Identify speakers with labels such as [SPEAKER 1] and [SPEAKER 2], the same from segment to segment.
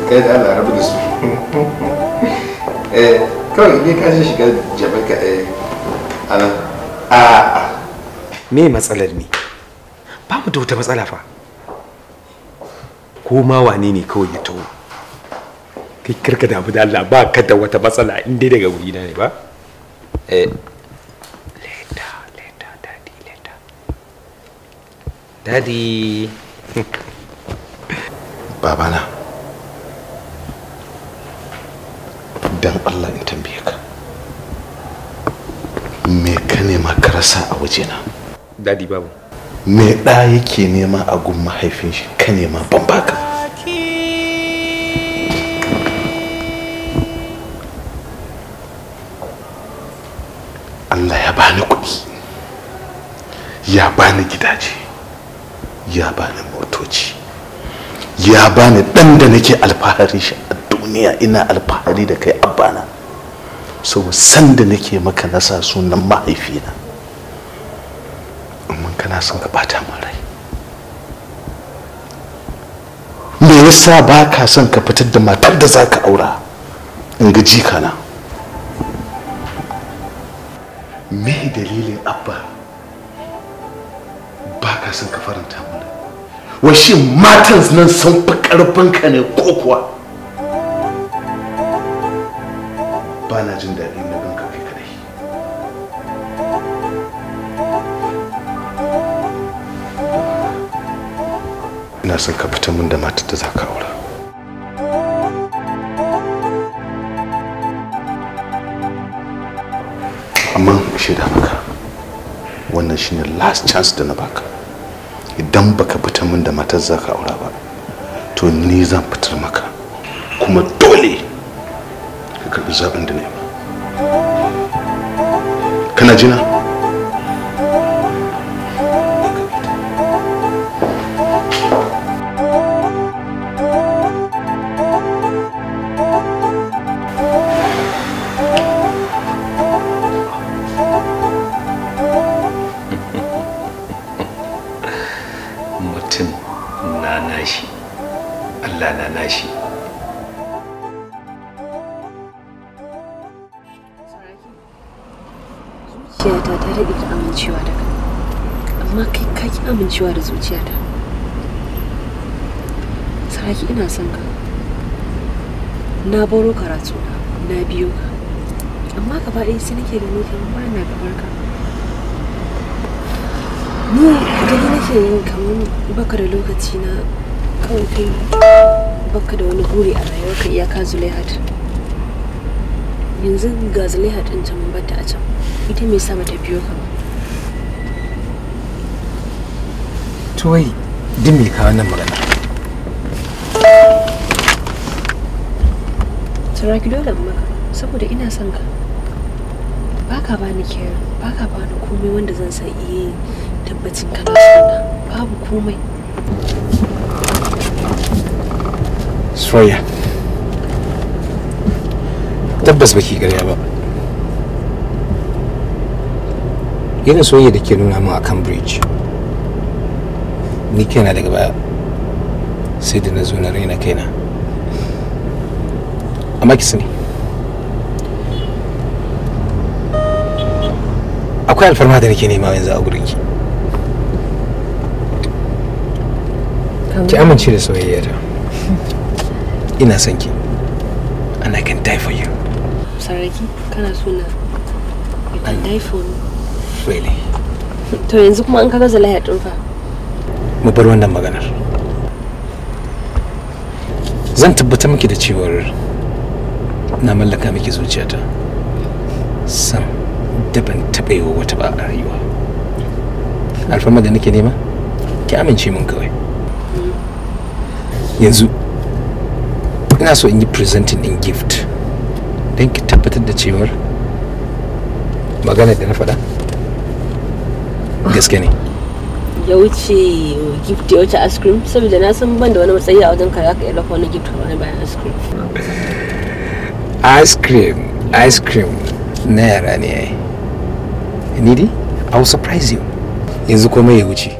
[SPEAKER 1] kai da Allah rabu da su kawai ne ka shi shiga jabar ka ana
[SPEAKER 2] me matsalar ne ba mu da wata matsala fa ko ma wane ne kawai ya taho kai karka da abu da Allah ba ka da wata matsala in dai daga wuri na ne ba Daddy.
[SPEAKER 1] Babana. Dan Allah in tambaye ka. Me ka nema ka rasa a wajena?
[SPEAKER 2] Daddy babu.
[SPEAKER 1] Me da yake nema a gun mahaifin shi ka nema ban baka? Allah ya bani kuɗi. Ya bani gidaje. Ya bani motoci, ya bani dan da nake alfahari shi a duniya, ina alfahari da kai Abbana, so san da nake maka nasa sunan mahaifina, amma kana son ka bata min rai. Me yasa ba ka son ka fitar da matar da za ka aura in ga jikana? Me dalilin Abba ba ka son ka faranta mana? Washi matan nan sun fi karfinka ne ko kuwa? Ba na jin daɗi na ganka kai kadai. Ina son ka fita min da matar da za ka aura. Amma shaida maka, wannan shine last chance da na baka. Idan baka fita min da matar zaka aura ba, to ni zan fitar maka, kuma dole ka karbi zaben da ne ba. Kana jina?
[SPEAKER 3] Zuciyata ta daɗe da amincewa da kai, amma kai ka ki amincewa da zuciyata. Saraki, ina son ka. Na baro karatu na biyo ka, amma gaba ɗaya sai nake gani kamar ba na gabar ka. Ni gani nake yin kamar baka da lokaci na, kawai kai baka da wani buri a rayuwarka iyaka Zulaihat. Yanzu ga Zulaihat ɗin can mun batta a can, ita me yasa bata biyo ka ba?
[SPEAKER 2] To wai din me ka wannan magana?
[SPEAKER 3] Saraki, dole maka saboda ina son ka. Baka bani care, baka bani komai wanda zan san iya tabbacin kana sona. Babu komai.
[SPEAKER 2] Soya. Tabbas baki ƙarya ba. irin soyayya da ke nuna min a Cambridge ni kaina daga baya sai da na zo na raina kaina. Amma ki sani akwai alfarma da nake nema yanzu a gurinki. Ki amince da soyayyata. Ina son ki and I can die for you.
[SPEAKER 3] Saraki, kana so na you can die for me.
[SPEAKER 2] Really?
[SPEAKER 3] To yanzu kuma an kaga zalaya din fa.
[SPEAKER 2] Mu bar wannan maganar. Zan tabbatar miki da cewar na mallaka miki zuciyata. Sam da ban taɓa yi wa wata ba a rayuwa. Alfarma da nake nema ki amince min kawai. Yanzu ina so in yi presenting in gift don ki tabbatar da cewar magana da na faɗa gaske ne.
[SPEAKER 3] Ya wuce gift ya wuce ice cream saboda na san ban da wani matsayi a wajen ka zaka iya lafa wani gift wani bayan ice cream. Ice cream na yara ne yayi. Ni dai I will surprise you. Yanzu komai ya wuce.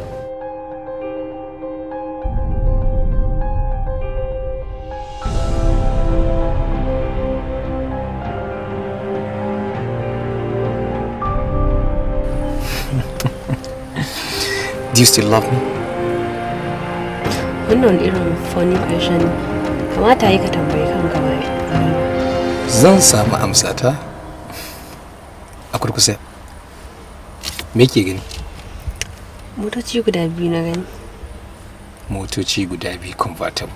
[SPEAKER 3] Do you still love me? Wannan irin funny question kamata yi ka tambayi kanka bai.
[SPEAKER 2] Zan samu amsata a kurkusa. Me ke gani?
[SPEAKER 3] Motoci guda biyu na gani.
[SPEAKER 2] Motoci guda biyu convertible.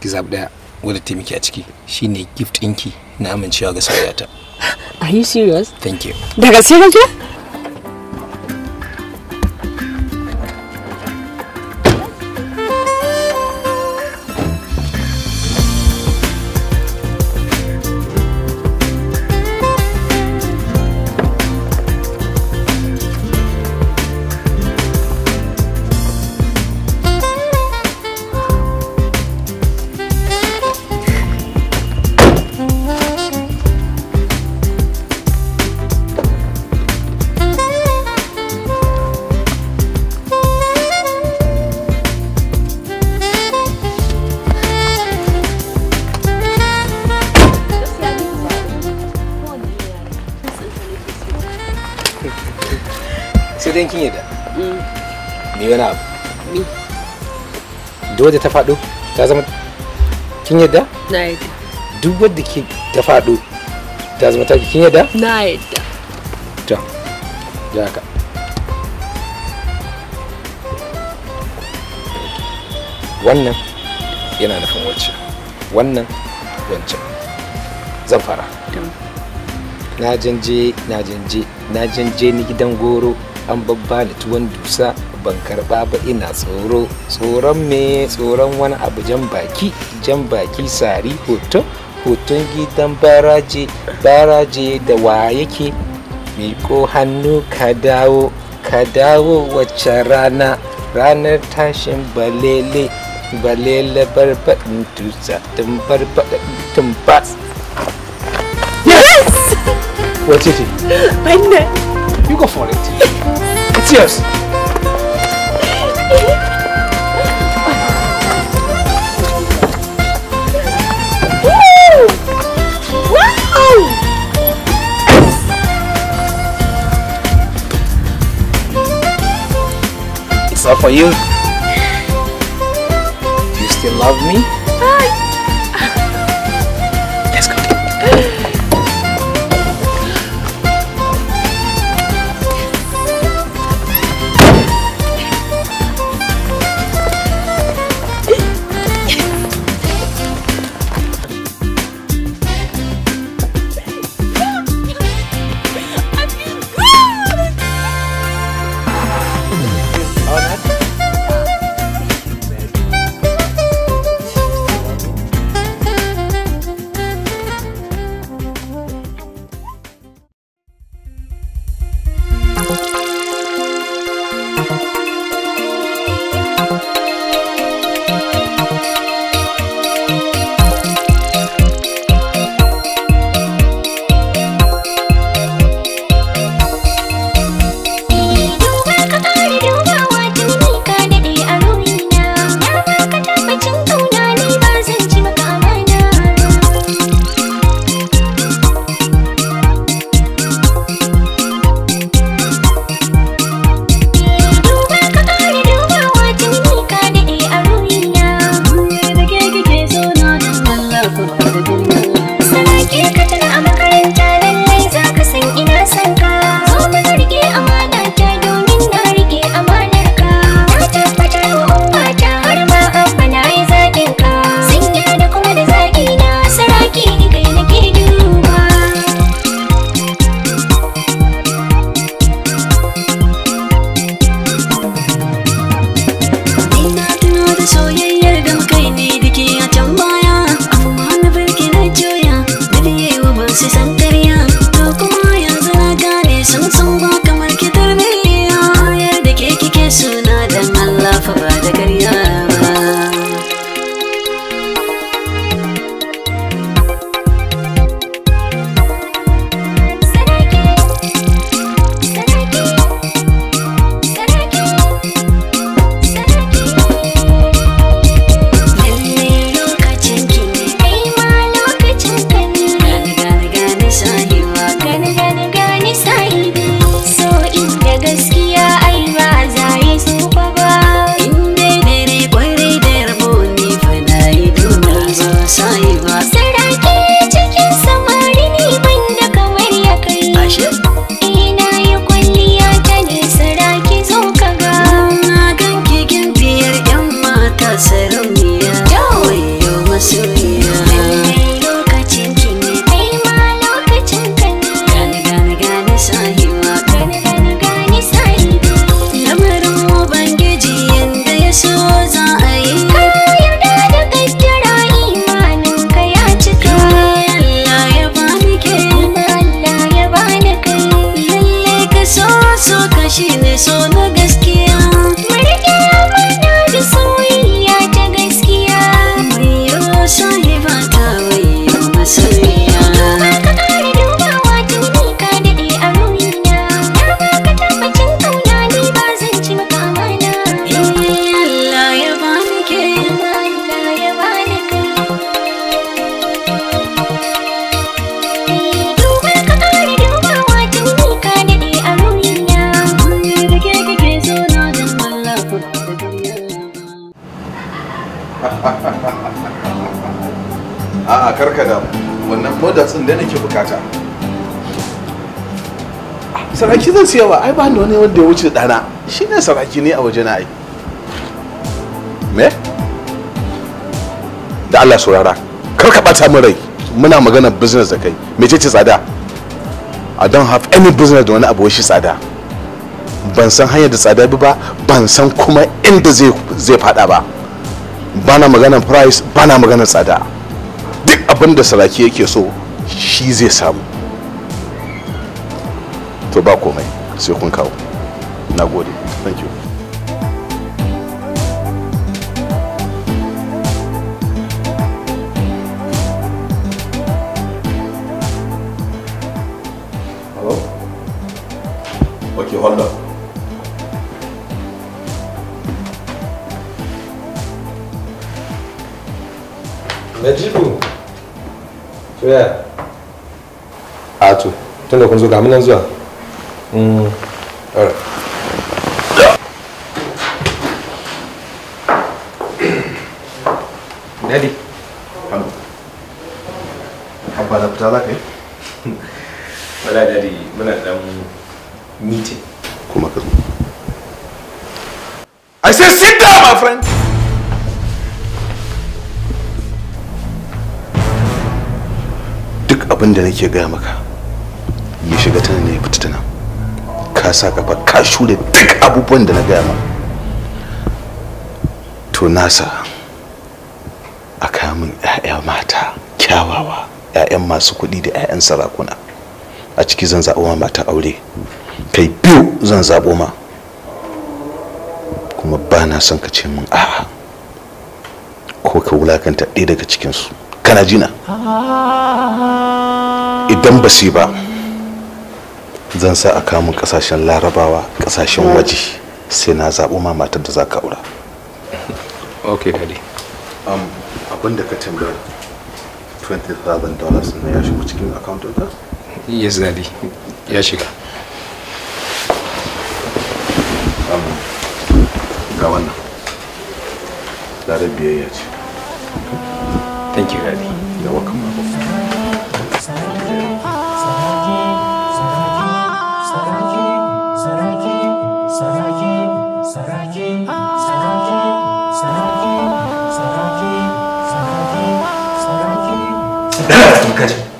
[SPEAKER 2] Ki zaɓi ɗaya wadda ta miki a ciki shine gift ɗinki na amincewa ga soyayyata.
[SPEAKER 3] Are you serious?
[SPEAKER 2] Thank you.
[SPEAKER 3] Da gaske kake?
[SPEAKER 2] Sai kin yadda. Ni wani abu. Ni. Duk wadda ta faɗo ta zama kin yadda?
[SPEAKER 3] Na yadda.
[SPEAKER 2] Duk wadda ke ta faɗo ta zama ta kin yadda?
[SPEAKER 3] Na yadda.
[SPEAKER 2] To. Ja ka. Wannan yana nufin wacce. Wannan wancan. Zan fara. Na janje ni gidan goro an babba ni tuwon dusa ban karba ba ina tsoro tsoron me tsoron wani abu jan baki sari hoton gidan baraje da wa yake miko hannu ka dawo wacce ranar tashin balele barbaɗin tusa tun barbaɗin tumbas.
[SPEAKER 3] Yes!
[SPEAKER 2] What is it?
[SPEAKER 3] Banda.
[SPEAKER 2] You go for it. It's yours.
[SPEAKER 3] Woo! Wow!
[SPEAKER 2] It's all for you. Do you still love me? Let's go.
[SPEAKER 1] A'a karka da wannan models din da nake bukata. Saraki zan siya ba, ai ba ni wani wanda ya wuce dana. Shi ne saraki ne a waje na ai. Me? Da Allah saurara. Kar ka bata min rai. Muna magana business da kai. Mecece tsada? I don't have any business da wani abu shi tsada. Ban san hanyar da tsada ba, ban san kuma inda zai fada ba. Bana maganar price, bana maganar tsada. Duk abin da saraki yake so shi zai samu. To ba komai sai kun kawo. Nagode. Thank you. Hello? Okay, hold on.
[SPEAKER 2] Najibu. Soya. Atu, tunda kun zo ga munan zuwa. Alright. Daddy.
[SPEAKER 1] Hello. Abba da fita za ka yi?
[SPEAKER 2] Wala daddy, muna dan meeting.
[SPEAKER 1] Kuma ka zo. I say sit down, my friend. Duk abin da nake gaya maka ya shiga tana ne ya fita tana. Ka sa kafa ka shure duk abubuwan da na gaya ma. To nasa a kamun 'ya'ya mata kyawawa, 'ya'yan masu kuɗi da 'ya'yan sarakuna. A ciki zan zaɓo ma mata aure. Kai biyu zan zaɓo ma. Kuma ba na son ka ce min a'a ko ka wulakanta ɗaya daga cikinsu. Kana jina? Idan ba su ba zan sa a kamun ƙasashen larabawa, ƙasashen waje, sai na zaɓo ma matar da za ka aura.
[SPEAKER 2] Okay, daddy.
[SPEAKER 1] Abin da ka tambaya $20,000 na ya shigo cikin account ɗinka?
[SPEAKER 2] Yes, daddy. Ya shiga.
[SPEAKER 1] Ga wannan. Ladar biyayya ce.
[SPEAKER 2] Thank you, daddy.
[SPEAKER 1] You're welcome.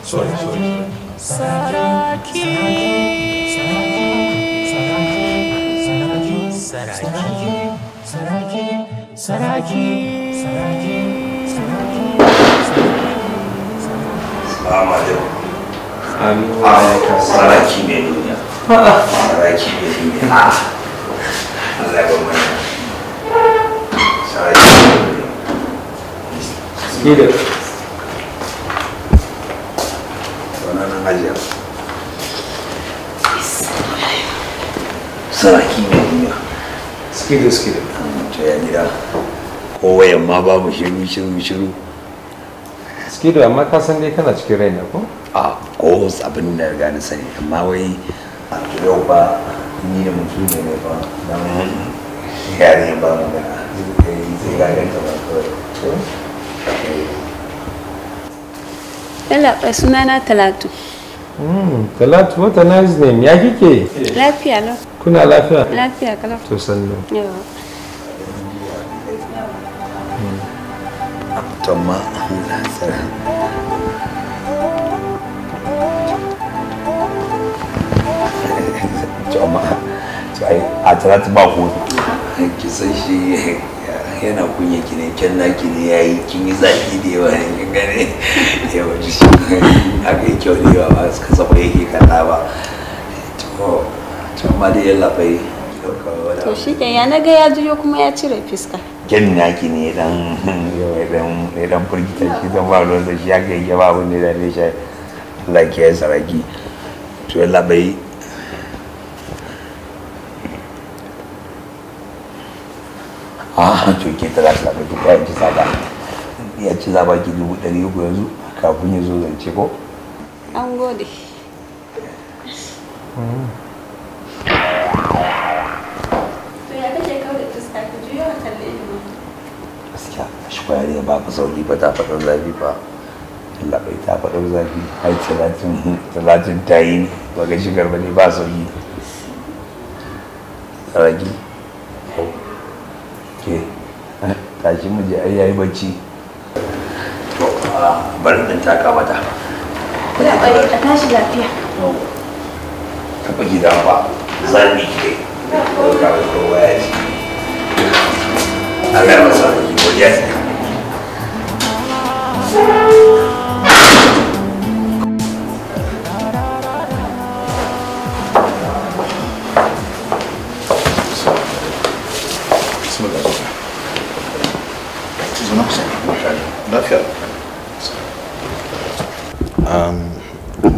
[SPEAKER 1] Sorry.
[SPEAKER 4] Saraki ne duniya. Saraki ne duniya. Allah ya bamu. Saraki ne duniya.
[SPEAKER 2] Skido.
[SPEAKER 4] Wannan hajiya. Saraki ne duniya.
[SPEAKER 2] Skido.
[SPEAKER 4] To ya gida. Ko wayan ma babu shiru.
[SPEAKER 2] Skido, amma ka san dai kana cikin raina ko?
[SPEAKER 4] A ko abin da riga na sani, amma wai a yau ba ni da mutum ne ba don yare ba magana zai gaganta ba kawai.
[SPEAKER 3] Yalla, sunana Talatu.
[SPEAKER 2] Talatu, what a nice name. Ya kike?
[SPEAKER 3] Lafiya lau.
[SPEAKER 2] Kuna lafiya?
[SPEAKER 3] Lafiya kalau.
[SPEAKER 2] To sannu.
[SPEAKER 3] Yawa.
[SPEAKER 4] Tomma a Talatu ba hudu ki san shi yana kunya ki ne kyan naki ne yayi kin yi zafi da yawa ne kin gane yawa shi aka yi kyau da yawa ba suka saba yake kalla ba to amma da yalla bai
[SPEAKER 3] To shi ke ya naga ya juyo kuma ya cire fiska.
[SPEAKER 4] kyan naki ne dan furgita shi zan ba ruwan da shi aka yi ba abin da ya shi Allah ya yi saraki to yalla bai to ke tara ta ba ki kai ki saba ya ci zaba ki 300 yanzu kafin ya zo zance ko
[SPEAKER 3] An gode. To ya kace kawai da fuska ka juyo ka kalle ni.
[SPEAKER 4] gaskiya shi kwaya ne ba ku sauki ba ta faɗin zafi ba labai ta faɗo zafi ai talatin ta yi ba ga shigar ba ne ba sauki saraki ke tashi mu je ai yayi bacci bari ɗin taka mata
[SPEAKER 3] ya bari ka tashi lafiya
[SPEAKER 4] taɓa gida ba zaɓi ke ɗauka da kowa ya ci Allah ya masa yi godiya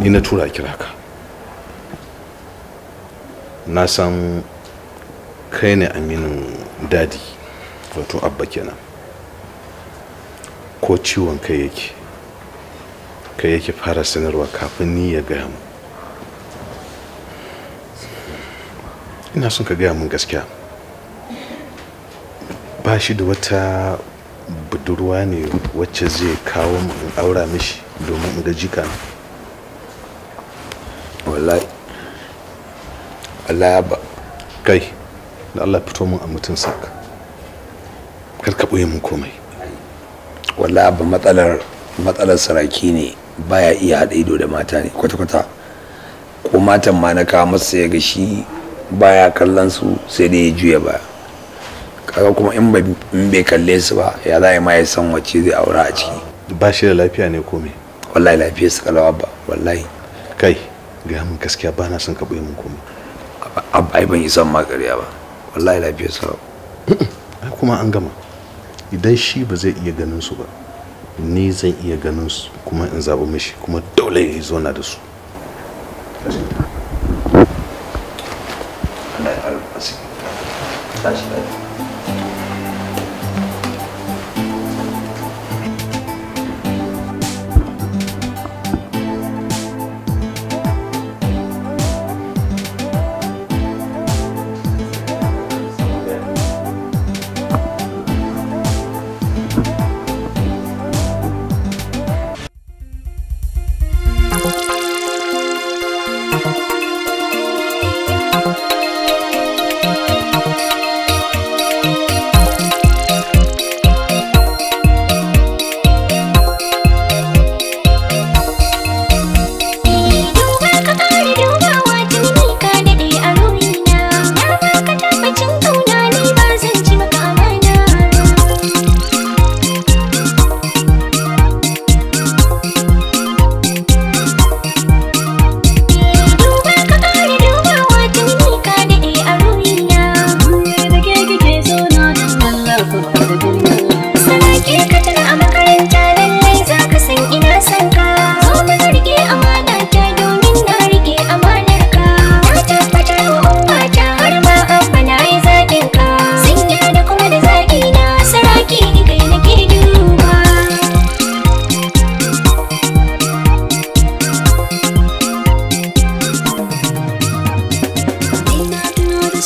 [SPEAKER 1] ni na tura kira ka na san kai ne aminin dadi wato abba kenan ko ciwon kai yake fara sanarwa kafin ni ya gaya mu ina son ka gaya mun gaskiya ba shi da wata budurwa ne wacce zai kawo mu in aura mishi domin in ga jika
[SPEAKER 4] wallahi ba
[SPEAKER 1] kai da Allah fito mun a mutun saka kar ka boye mun komai
[SPEAKER 4] wallahi ba matsalar saraki ne baya iya hada ido da mata ne kwata-kwata ko matan ma na kawo masa ya ga shi baya kallon su sai dai ya juya baya kaga kuma in bai kalle su ba ya za ma ya san wacce zai aura a ciki
[SPEAKER 1] ba shi da lafiya ne komai
[SPEAKER 4] wallahi lafiyar su kalawa ba wallahi
[SPEAKER 1] kai ga mun gaskiya ba na son ka boye mun komai
[SPEAKER 4] ai ban yi son ma ƙarya ba wallahi lafiyar su
[SPEAKER 1] ai kuma an gama idan shi ba zai iya ganin su ba ni zan iya ganin su kuma in zaɓi mishi kuma dole ya zo na da su
[SPEAKER 4] Allah ya alfasi tashi lafiya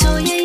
[SPEAKER 5] soyayya